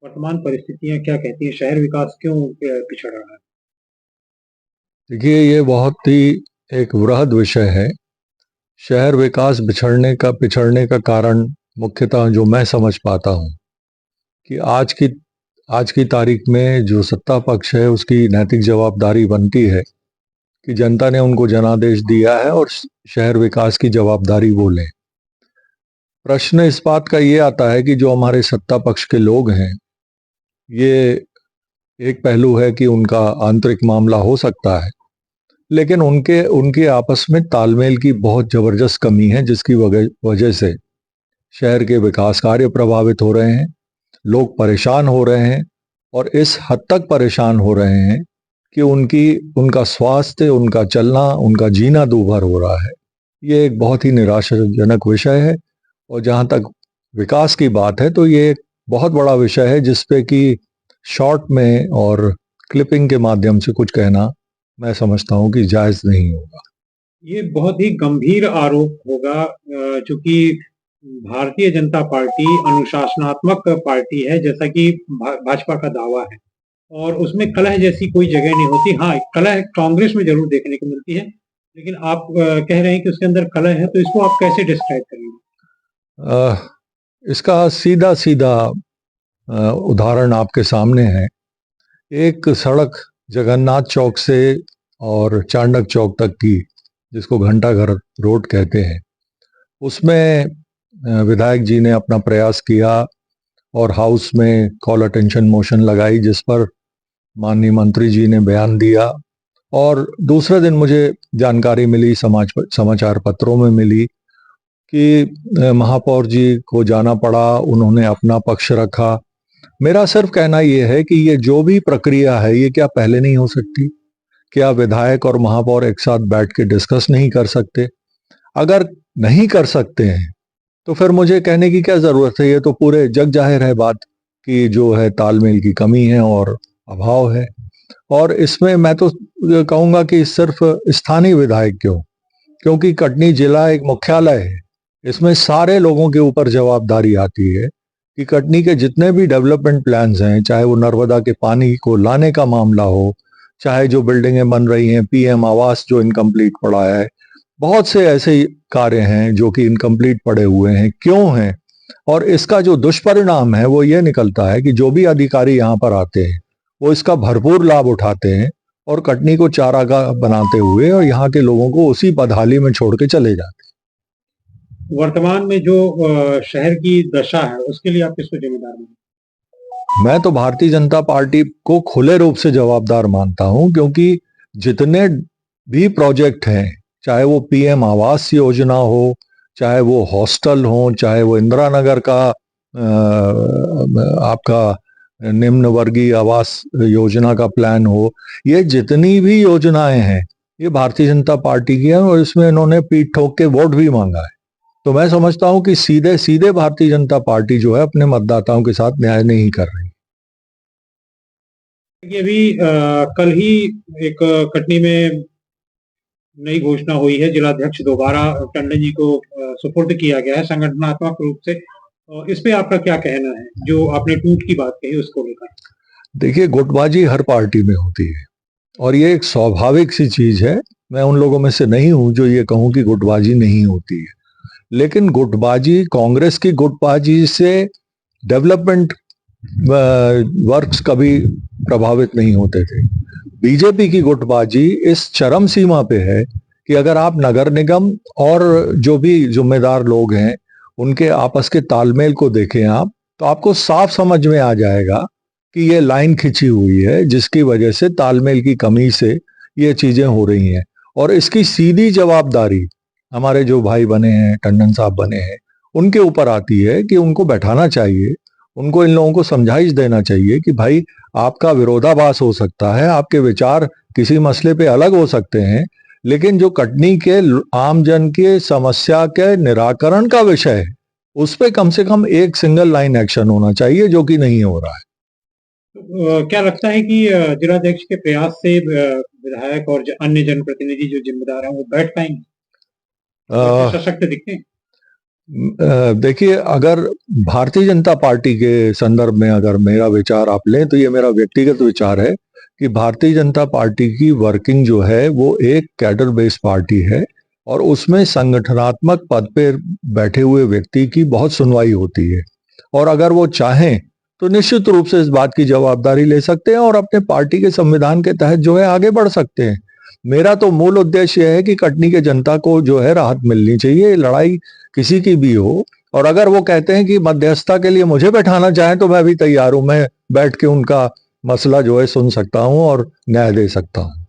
वर्तमान परिस्थितियाँ क्या कहती हैं? शहर विकास क्यों पिछड़ रहा है? देखिए, ये बहुत ही एक वृहद विषय है। शहर विकास पिछड़ने का कारण मुख्यतः जो मैं समझ पाता हूँ कि आज की तारीख में जो सत्ता पक्ष है उसकी नैतिक जवाबदारी बनती है कि जनता ने उनको जनादेश दिया है और शहर विकास की जवाबदारी वो लें। प्रश्न इस बात का ये आता है कि जो हमारे सत्ता पक्ष के लोग हैं, ये एक पहलू है कि उनका आंतरिक मामला हो सकता है, लेकिन उनके उनके आपस में तालमेल की बहुत जबरदस्त कमी है, जिसकी वजह से शहर के विकास कार्य प्रभावित हो रहे हैं, लोग परेशान हो रहे हैं और इस हद तक परेशान हो रहे हैं कि उनका स्वास्थ्य, उनका चलना, उनका जीना दूभर हो रहा है। ये एक बहुत ही निराशाजनक विषय है और जहाँ तक विकास की बात है तो ये एक बहुत बड़ा विषय है जिस पे कि शॉर्ट में और क्लिपिंग के माध्यम से कुछ कहना मैं समझता हूँ कि जायज़ नहीं होगा। ये बहुत ही गंभीर आरोप होगा चूँकि भारतीय जनता पार्टी अनुशासनात्मक पार्टी है जैसा कि भाजपा का दावा है और उसमें कलह जैसी कोई जगह नहीं होती। हाँ, कलह कांग्रेस में ज़रूर देखने को मिलती है, लेकिन आप कह रहे हैं कि उसके अंदर कलह है, तो इसको आप कैसे डिस्क्राइब करेंगे? अ, इसका सीधा-सीधा उदाहरण आपके सामने है। एक सड़क जगन्नाथ चौक से और चांडक चौक तक की, जिसको घंटाघर रोड कहते हैं, उसमें विधायक जी ने अपना प्रयास किया और हाउस में कॉल अटेंशन मोशन लगाई, जिस पर माननीय मंत्री जी ने बयान दिया और दूसरे दिन मुझे जानकारी मिली, समाचार पत्रों में मिली कि महापौर जी को जाना पड़ा, उन्होंने अपना पक्ष रखा। मेरा सिर्फ कहना यह है कि ये जो भी प्रक्रिया है, ये क्या पहले नहीं हो सकती? क्या विधायक और महापौर एक साथ बैठ के डिस्कस नहीं कर सकते? अगर नहीं कर सकते हैं तो फिर मुझे कहने की क्या जरूरत है? ये तो पूरे जग जाहिर है बात कि जो है तालमेल की कमी है और अभाव है। और इसमें मैं तो कहूंगा कि सिर्फ स्थानीय विधायक क्यों, क्योंकि कटनी जिला एक मुख्यालय है। इसमें सारे लोगों के ऊपर जवाबदारी आती है कि कटनी के जितने भी डेवलपमेंट प्लान्स हैं, चाहे वो नर्मदा के पानी को लाने का मामला हो, चाहे जो बिल्डिंगें बन रही हैं, पीएम आवास जो इनकम्प्लीट पड़ा है, बहुत से ऐसे कार्य हैं जो कि इनकम्प्लीट पड़े हुए हैं। क्यों हैं? और इसका जो दुष्परिणाम है वो ये निकलता है कि जो भी अधिकारी यहाँ पर आते हैं वो इसका भरपूर लाभ उठाते हैं और कटनी को चारागाह बनाते हुए और यहाँ के लोगों को उसी बदहाली में छोड़ के चले जाते वर्तमान में जो शहर की दशा है, उसके लिए आप किसको ज़िम्मेदार मानते हैं। मैं तो भारतीय जनता पार्टी को खुले रूप से जवाबदार मानता हूँ, क्योंकि जितने भी प्रोजेक्ट हैं, चाहे वो पीएम आवास योजना हो, चाहे वो हॉस्टल हो, चाहे वो इंदिरा नगर का आपका निम्न वर्गीय आवास योजना का प्लान हो, ये जितनी भी योजनाएं हैं ये भारतीय जनता पार्टी की है और इसमें इन्होंने पीठ ठोक के वोट भी मांगा है। तो मैं समझता हूं कि सीधे सीधे भारतीय जनता पार्टी जो है अपने मतदाताओं के साथ न्याय नहीं कर रही। हैं? कि अभी कल ही एक कटनी में नई घोषणा हुई है, जिलाध्यक्ष दोबारा टंडन जी को सुपुर्द किया गया है संगठनात्मक रूप से। इस पे आपका क्या कहना है, जो आपने टूट की बात कही उसको लेकर? देखिए, गुटबाजी हर पार्टी में होती है और ये एक स्वाभाविक सी चीज है। मैं उन लोगों में से नहीं हूं जो ये कहूं कि गुटबाजी नहीं होती है, लेकिन गुटबाजी, कांग्रेस की गुटबाजी से डेवलपमेंट वर्क्स कभी प्रभावित नहीं होते थे। बीजेपी की गुटबाजी इस चरम सीमा पे है कि अगर आप नगर निगम और जो भी जिम्मेदार लोग हैं उनके आपस के तालमेल को देखें आप, तो आपको साफ समझ में आ जाएगा कि ये लाइन खिंची हुई है, जिसकी वजह से तालमेल की कमी से ये चीजें हो रही हैं। और इसकी सीधी जवाबदारी हमारे जो भाई बने हैं, टंडन साहब बने हैं, उनके ऊपर आती है कि उनको बैठाना चाहिए, उनको इन लोगों को समझाइश देना चाहिए कि भाई, आपका विरोधाभास हो सकता है, आपके विचार किसी मसले पे अलग हो सकते हैं, लेकिन जो कटनी के आम जन के समस्या के निराकरण का विषय है उस पे कम से कम एक सिंगल लाइन एक्शन होना चाहिए, जो कि नहीं हो रहा है। क्या लगता है कि जिलाध्यक्ष के प्रयास से विधायक और अन्य जनप्रतिनिधि जो जिम्मेदार हैं वो बैठ पाएंगे, थोड़े से अ, सशक्त दिखते हैं? देखिए, अगर भारतीय जनता पार्टी के संदर्भ में अगर मेरा विचार आप लें तो ये मेरा व्यक्तिगत विचार है कि भारतीय जनता पार्टी की वर्किंग जो है वो एक कैडर बेस्ड पार्टी है और उसमें संगठनात्मक पद पे बैठे हुए व्यक्ति की बहुत सुनवाई होती है। और अगर वो चाहें तो निश्चित रूप से इस बात की जवाबदारी ले सकते हैं और अपने पार्टी के संविधान के तहत जो है आगे बढ़ सकते हैं। मेरा तो मूल उद्देश्य यह है कि कटनी के जनता को जो है राहत मिलनी चाहिए, लड़ाई किसी की भी हो। और अगर वो कहते हैं कि मध्यस्थता के लिए मुझे बैठाना चाहें तो मैं भी तैयार हूं, मैं बैठ के उनका मसला जो है सुन सकता हूं और न्याय दे सकता हूं।